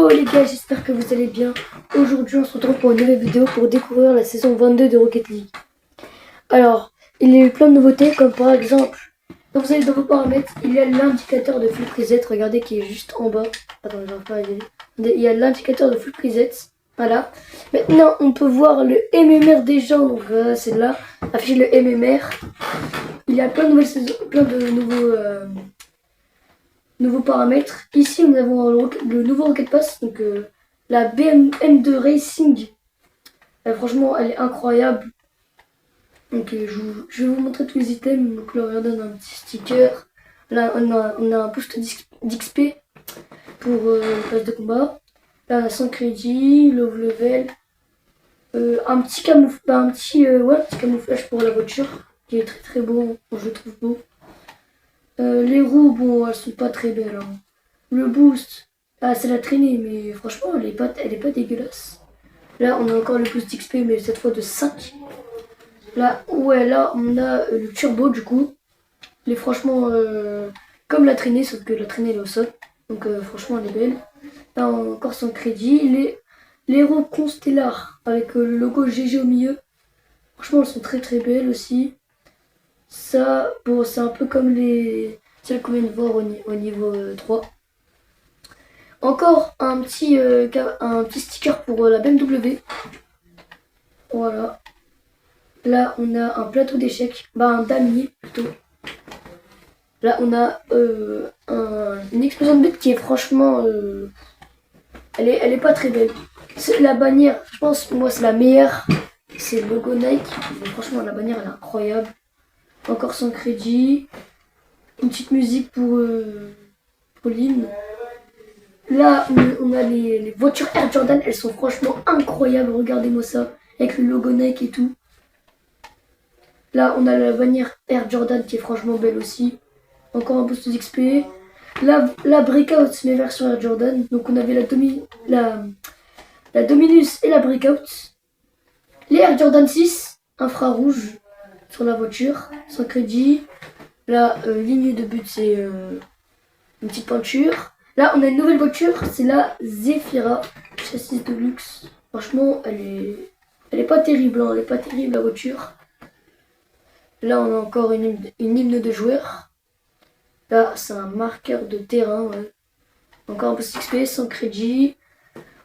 Hello les gars, j'espère que vous allez bien. Aujourd'hui on se retrouve pour une nouvelle vidéo pour découvrir la saison 22 de Rocket League. Alors, il y a eu plein de nouveautés comme par exemple, quand vous allez dans vos paramètres, il y a l'indicateur de full preset, regardez qui est juste en bas. Attends, je vais pas aller. Il y a l'indicateur de full preset, voilà. Maintenant on peut voir le MMR des gens, donc c'est là, afficher le MMR. Il y a plein de nouvelles saisons, plein de nouveaux paramètres. Ici, nous avons le nouveau Rocket Pass, donc la BM2 Racing. Franchement, elle est incroyable. Donc, je vais vous montrer tous les items. Donc là, regardez, on a un petit sticker. Là, on a un boost d'XP pour le pass de combat. Là, on a 100 crédits, love level. Un petit camouflage pour la voiture, qui est très très beau, je le trouve beau. Les roues, bon, elles sont pas très belles. Hein. Le boost, c'est la traînée, mais franchement, elle est pas dégueulasse. Là, on a encore le boost XP, mais cette fois de 5. Là, ouais, là, on a le turbo, du coup. Il est franchement comme la traînée, sauf que la traînée, elle est au sol. Donc, franchement, elle est belle. Là, on a encore son crédit. Les roues Constellar, avec le logo GG au milieu. Franchement, elles sont très très belles aussi. Ça, bon, c'est un peu comme celles qu'on vient de voir au niveau 3. Encore un petit sticker pour la BMW. Voilà. Là, on a un plateau d'échecs. Un damier plutôt. Là, on a une explosion de but qui est franchement... elle est pas très belle. La bannière, je pense, pour moi, c'est la meilleure. C'est le logo Nike. Mais franchement, la bannière, elle est incroyable. Encore son crédit. Une petite musique pour l'hymne. Là, on a les voitures Air Jordan. Elles sont franchement incroyables. Regardez-moi ça. Avec le logo Nike et tout. Là, on a la bannière Air Jordan qui est franchement belle aussi. Encore un boost d'XP. La Breakout, mais version Air Jordan. Donc, on avait la Dominus et la Breakout. Les Air Jordan 6, infrarouge sur la voiture. Sans crédit. La ligne de but, c'est une petite peinture. Là, on a une nouvelle voiture, c'est la Zephyra, châssis de luxe. Franchement, elle est pas terrible, hein, elle est pas terrible la voiture. Là, on a encore une hymne de joueur. Là, c'est un marqueur de terrain, ouais. Encore un peu XP, sans crédit.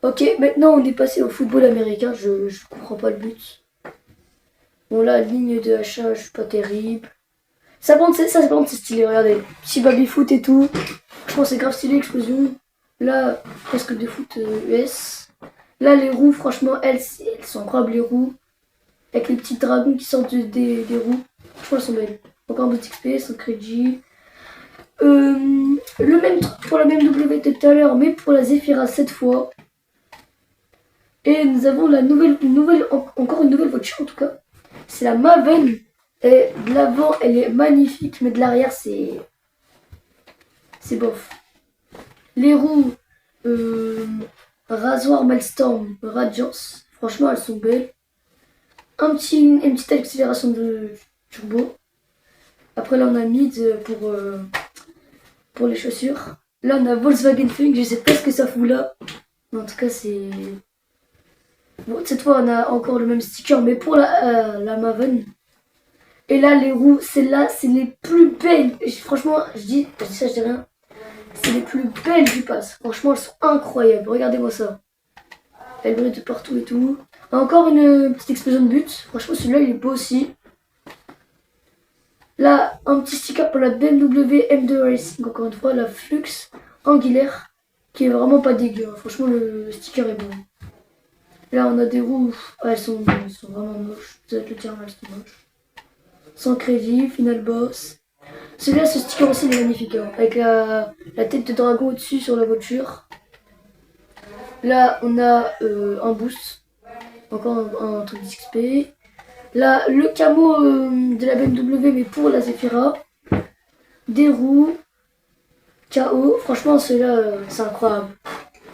Ok, maintenant on est passé au football américain, je comprends pas le but. Bon là, ligne de achat, je suis pas terrible. Ça, par contre, c'est stylé, regardez. Petit baby-foot et tout. Je pense que c'est grave stylé, explosion. Là, presque de foot US. Là, les roues, franchement, elles sont incroyables, les roues. Avec les petits dragons qui sortent des roues. Franchement, elles sont belles. Encore un petit XP, sans crédit. Le même truc pour la BMW tout à l'heure, mais pour la Zephyra cette fois. Et nous avons encore une nouvelle voiture, en tout cas. C'est la Maven. Et de l'avant, elle est magnifique, mais de l'arrière, c'est bof. Les roues Rasoir Maelstrom Radiance, franchement, elles sont belles. Une petite accélération de turbo. Après, là, on a mid pour les chaussures. Là, on a Volkswagen Funk, je sais pas ce que ça fout là. Mais en tout cas, c'est... Bon, cette fois, on a encore le même sticker, mais pour la Maven. Et là, les roues, celles-là, c'est les plus belles. Franchement, je dis ça, je dis rien. C'est les plus belles du pass. Franchement, elles sont incroyables. Regardez-moi ça. Elles brillent de partout et tout. Encore une petite explosion de but. Franchement, celui-là, il est beau aussi. Là, un petit sticker pour la BMW M2 Racing. Encore une fois, la Flux Anguilaire. Qui est vraiment pas dégueu. Franchement, le sticker est bon. Là, on a des roues. Elles sont vraiment moches. Vous avez le terme, elles sont moches. Sans crédit, final boss. Celui-là, ce sticker aussi, il est magnifique. Hein, avec la tête de dragon au-dessus sur la voiture. Là, on a un boost. Encore un truc d'XP. Là, le camo de la BMW, mais pour la Zephyra. Des roues. KO. Franchement, celui-là, c'est incroyable.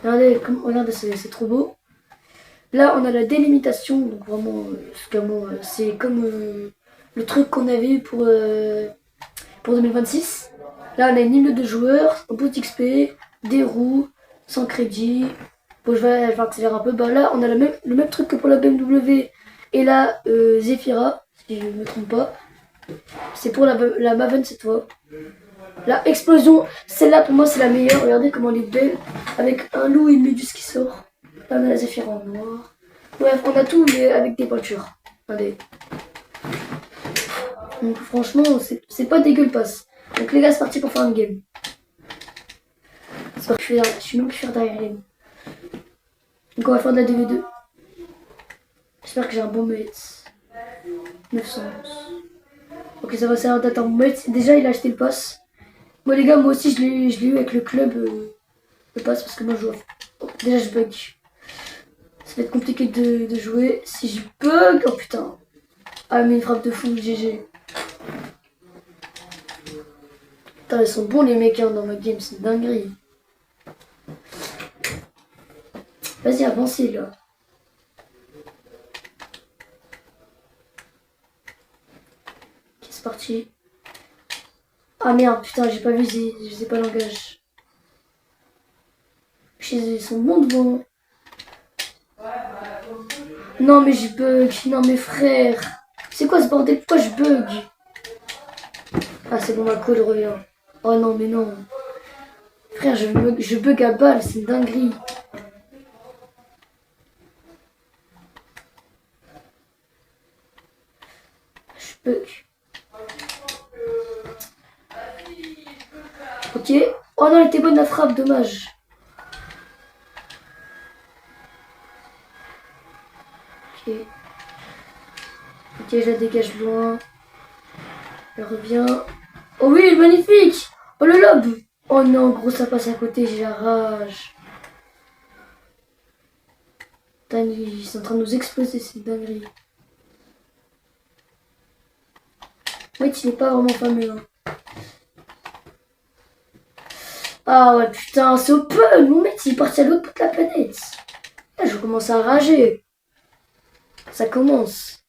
Regardez, c'est trop beau. Là, on a la délimitation. Donc, vraiment, ce camo, c'est comme le truc qu'on avait eu pour 2026. Là, on a une hymne de joueurs, un boost XP, des roues, sans crédit. Bon, je vais accélérer un peu. Bah là, on a le même truc que pour la BMW et la Zephyra, si je ne me trompe pas. C'est pour la Maven cette fois. La explosion, celle-là pour moi c'est la meilleure. Regardez comment elle est belle. Avec un loup et une méduse qui sort. Là on a la Zephyra en noir. Bref, on a tout mais avec des peintures. Regardez. Donc franchement, c'est pas dégueulasse. Donc les gars, c'est parti pour faire une game. Je suis même plus fier derrière les. Donc on va faire de la DV2. J'espère que j'ai un bon mate. 900. Ok, ça va servir d'être un bon mate. Déjà, il a acheté le pass. Bon les gars, moi aussi je l'ai eu avec le club. Le pass parce que moi je joue. Oh, déjà je bug. Ça va être compliqué de jouer. Si je bug. Oh putain. Ah mais une frappe de fou, GG. Putain, ils sont bons les mecs hein, dans ma game, c'est une dinguerie. Vas-y, avancez là. Ok, c'est parti. Ah merde, putain, j'ai pas visé, je sais pas langage. Ils sont bons devant. Non mais je bug, non mais frère. C'est quoi ce bordel? Pourquoi je bug? Ah c'est bon, ma code revient. Oh non mais non. Frère, je bug à balle, c'est une dinguerie. Je bug. Ok. Oh non, elle était bonne la frappe, dommage. Ok. Ok, je la dégage loin. Elle revient. Oh oui, magnifique. Oh le lob. Oh non, gros, ça passe à côté, j'ai la rage. Putain, ils sont en train de nous exploser, c'est une dinguerie. Ouais, il n'est pas vraiment fameux. Hein. Ah ouais, putain, c'est open. Mon mec, il est parti à l'autre bout de la planète. Là, je commence à rager. Ça commence.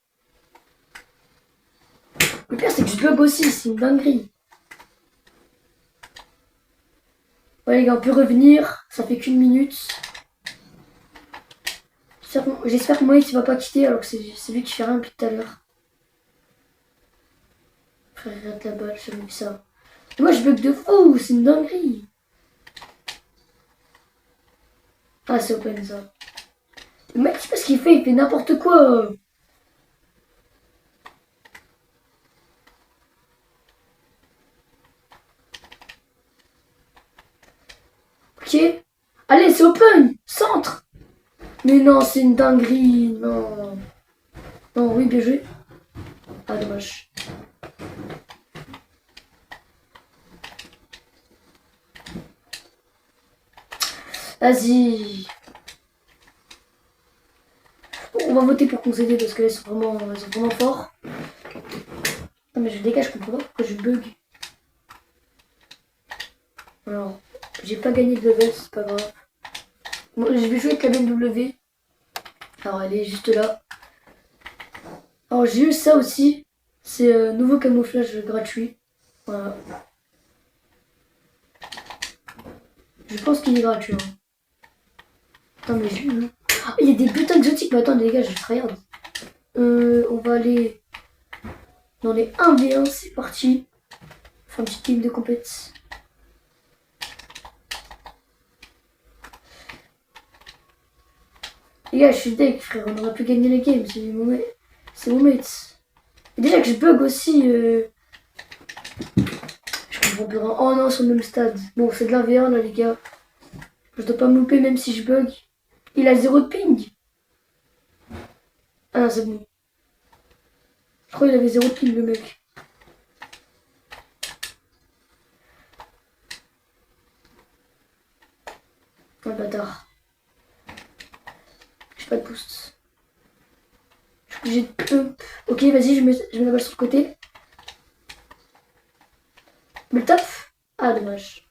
Le pire, c'est que je bug aussi, c'est une dinguerie. Ouais, les gars, on peut revenir. Ça fait qu'une minute. J'espère que moi, il va pas quitter alors que c'est lui qui fait rien depuis tout à l'heure. Frère, regarde la balle, j'ai vu ça. Et moi, je bug de fou, c'est une dinguerie. Ah, c'est open ça. Le mec, je sais pas ce qu'il fait, il fait n'importe quoi. Ok. Allez, c'est open. Centre. Mais non, c'est une dinguerie. Non. Non, oui, bien joué. Ah, dommage. Vas-y. On va voter pour concéder parce qu'elles sont vraiment forts. Non, mais je dégage, je comprends pas pourquoi je bug. Alors, j'ai pas gagné de level, c'est pas grave. Bon, je vais jouer avec la BMW. Alors, elle est juste là. Alors, j'ai eu ça aussi. C'est nouveau camouflage gratuit. Voilà. Je pense qu'il est gratuit. Hein. Attends, mais j'ai eu. Ah, il y a des butins exotiques. Mais attends, les gars, je tryhard. On va aller dans les 1v1. C'est parti. Faire une petite game de compète. Les gars, je suis deck, frère. On aurait pu gagner les games. C'est mon mate. Et déjà que je bug aussi. Je comprends plus rien. Oh non, sur le même stade. Bon, c'est de l'1v1 là, les gars. Je dois pas me louper même si je bug. Il a 0 de ping. Ah non, c'est bon. Je crois qu'il avait 0 de ping, le mec. Oh le bâtard. J'ai pas de boost. Je suis obligé de pump. Ok, vas-y, je mets la balle sur le côté. Me le tape. Ah, dommage.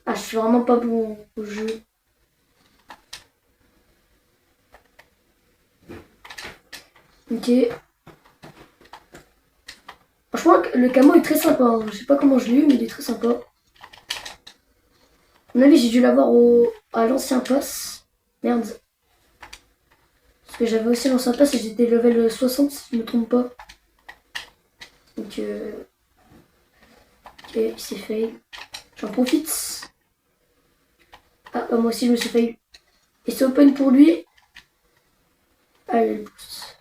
Ah, je suis vraiment pas bon au jeu. Ok. Franchement, le camo est très sympa. Hein. Je sais pas comment je l'ai eu, mais il est très sympa. mon avis, j'ai dû l'avoir à l'ancien pass. Merde. Parce que j'avais aussi l'ancien pass et j'étais level 60 si je me trompe pas. Donc, ok, il s'est fail. J'en profite. Ah, bah, moi aussi, je me suis fail. Et c'est open pour lui. Allez, le boost.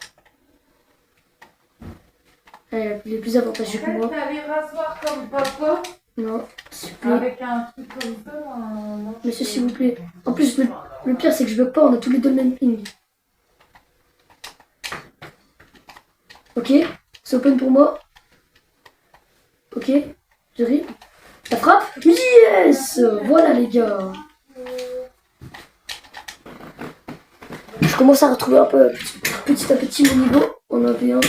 Allez, il est plus avantageux que moi. T'as les rasoirs comme papa. Non, s'il vous plaît. Avec un truc comme ça. Monsieur, s'il vous plaît. En plus, le pire, c'est que je bug pas, on a tous les deux le même ping. Ok, c'est open pour moi. Ok, j'arrive. La frappe. Yes. Voilà, les gars. Je commence à retrouver un peu petit à petit mon niveau. On a bien.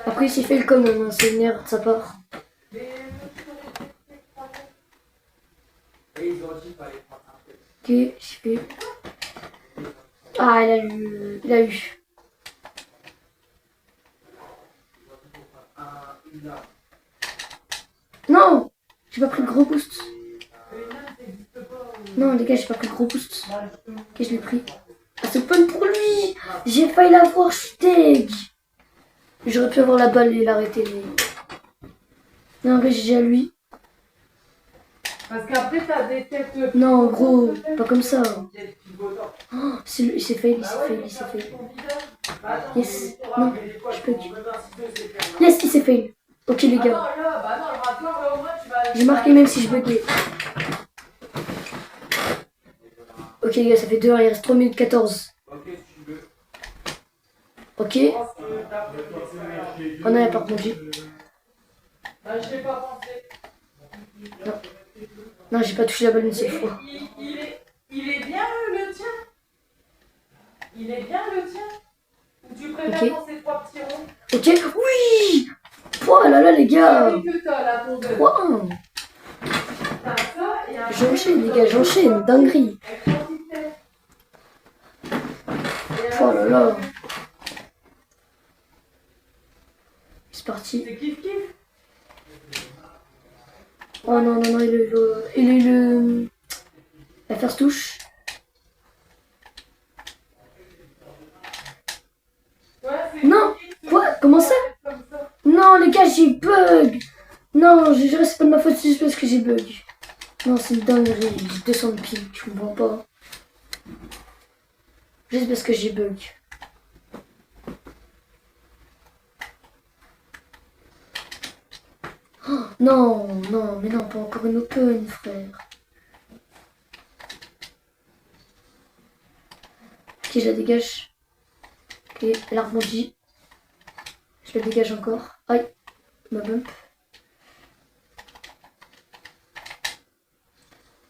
Après, il s'est fait le com, hein, c'est une erreur de sa part. Ok, j'ai fait. Ah, il a eu. Il a eu. Non, j'ai pas pris le gros boost. Non, les gars, j'ai pas pris le gros boost. Ok, je l'ai pris. Ah, c'est open pour lui. J'ai failli l'avoir, je suis deg. J'aurais pu avoir la balle et l'arrêter, mais... Non, j'ai à lui. Parce qu'après, t'as des têtes. Non, gros, pas comme ça. Oh, il s'est fail, il s'est fail, il s'est fail. Yes, non, je peux. Yes, il s'est fail. Ok, les gars. J'ai marqué même si je buguais. Ok, les gars, ça fait 2-1, il reste 3 minutes 14. Ok. Oh non, il n'y a pas rebondi. Je l'ai pas pensé. Non. Non, j'ai pas touché la balle une seule fois. Il est bien le tien. Il est bien le tien. Ou tu préfères Ok. dans ces 3 petits ronds. Ok, oui. Oh là là, les gars. Que t'as là, ton 3-1. T'as ça et après. J'enchaîne, les gars, j'enchaîne. Dinguerie. Oh là là. C'est parti. C'est kiff kiff. Oh non, non, non, il est le... La first touche. Ouais, Non. Quoi? Comment ça? Non, les gars, j'ai bug. Non, je dirais c'est pas de ma faute, c'est juste parce que j'ai bug. Non, c'est une dinguerie. J'ai 200 de ping, je comprends pas. Juste parce que j'ai bug. Oh, non, non, mais non, pas encore une open, frère. Ok, je la dégage. Ok, elle a rebondi. Je la dégage encore. Aïe, ma bump.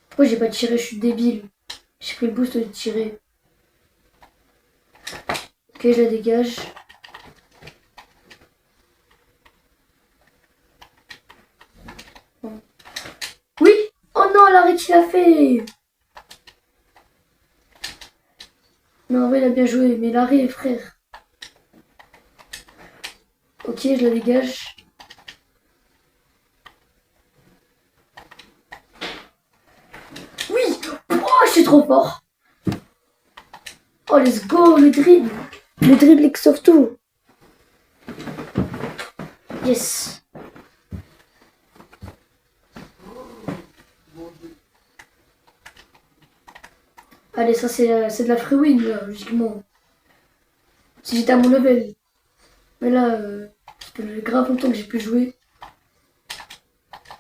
Pourquoi j'ai pas tiré? Je suis débile. J'ai pris le boost de tirer. Ok, je la dégage. Oui! Oh non, l'arrêt qu'il a fait! Non, en vrai, il a bien joué, mais l'arrêt, frère. Ok, je la dégage. Oui! Oh, je suis trop fort! Oh, let's go, le dribble! Le dribble X sauve tout! Yes! Allez, ça c'est de la free win, là, logiquement. Si j'étais à mon level. Mais là, ça fait grave longtemps que j'ai pu jouer.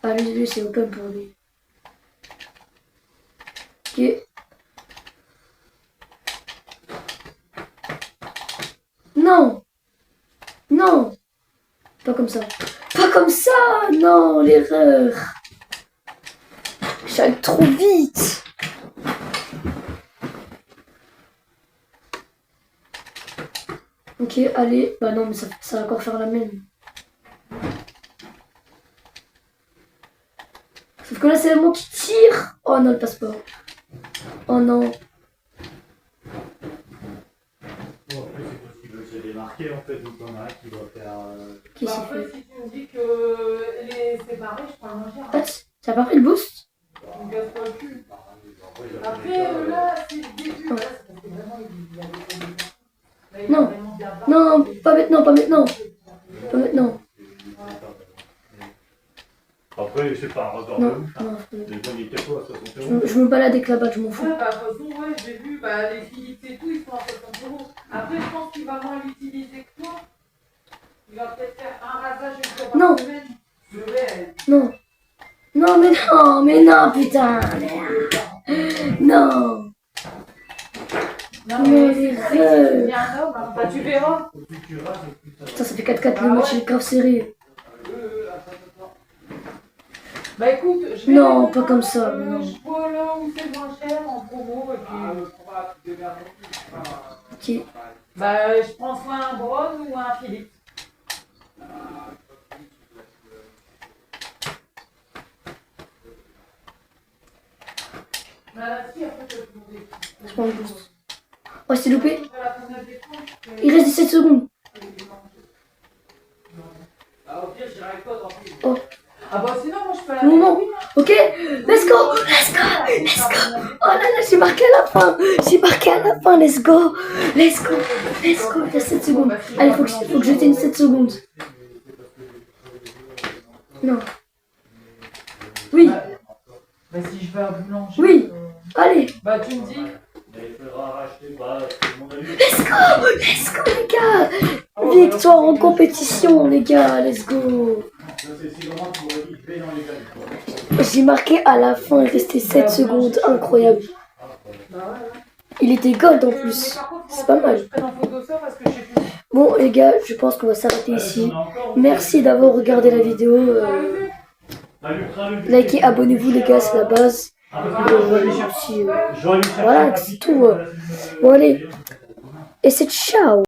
Ah, lui c'est open pour lui. Ok. Non! Non! Pas comme ça. Pas comme ça! Non, l'erreur! J'allais trop vite! Ok, allez. Bah non, mais ça va encore faire la même. Sauf que là, c'est moi qui tire. Oh non, elle passe pas. Oh non. Bon, après, c'est possible que j'ai démarqué en fait, donc il y en a un qui doit faire. Qui s'est Après, fait? si tu me dis que les séparés, je prends le moins cher. En fait, ça a pas pris le boost? On casse pas le cul. Après, là, c'est le début. Là, c'est parce que vraiment, il a des compétences. Là, il Non. a vraiment bien barré. Non, pas maintenant, pas maintenant. Pas maintenant. Après, c'est pas un record de Non, ouf. Hein. non. Les gens, ils étaient quoi, à 60 euros? Je me balade avec la batte, je m'en fous. Ouais, bah, de toute façon, ouais, j'ai vu, bah, les Philips et tout, ils sont à 60 €. Après, je pense qu'il va moins l'utiliser que toi. Il va peut-être faire un rasage une fois Non. par semaine. Je vais. Non. Non, mais non, putain. Merde. Non. Non, Mais mais les c'est rêves. bien un homme. Hein. Bah, tu verras. Au plus tu rases, au plus ça va. Putain, ça fait 4-4, le match est grave serré. Bah écoute, je vais Non, aller pas voir, comme ça, non. Je vois là où c'est moins cher en promo et puis. Ok. Bah je prends soit un Braun ou un Philips. Bah la fille après tu vas te demander. Je prends le boost. Oh, c'est loupé. Tu vas la prendre à défendre, Il reste 17 secondes. Ah au pire j'irai avec toi tant pis. Oh. Ah bah sinon moi je peux la Non, non. mettre, oui, hein. Ok, let's go, let's go, let's go. Oh là là, j'ai marqué à la fin. J'ai marqué à la fin, let's go. Let's go, let's go. Il y a 7 secondes. Allez, faut que je tienne 7 secondes. Non. Oui, Bah si je vais à boulanger. Oui. allez. Bah tu me dis. Mais il faudra racheter, bah, tout le monde a vu. Let's go, les gars. Victoire en compétition, les gars, let's go. Ça, c'est si vraiment tu aurais dit, vais dans les gars, quoi. J'ai marqué à la fin, il restait 7 secondes, incroyable. Bah ouais, ouais. Il était gold en Mais plus. par contre, C'est pas mal. Je prends en photo ça parce que je sais plus. Bon, les gars, je pense qu'on va s'arrêter ici. Merci d'avoir regardé la vidéo. Likez, abonnez-vous, les gars, c'est la base. Voilà, c'est tout. Bon, allez. Et c'est ciao.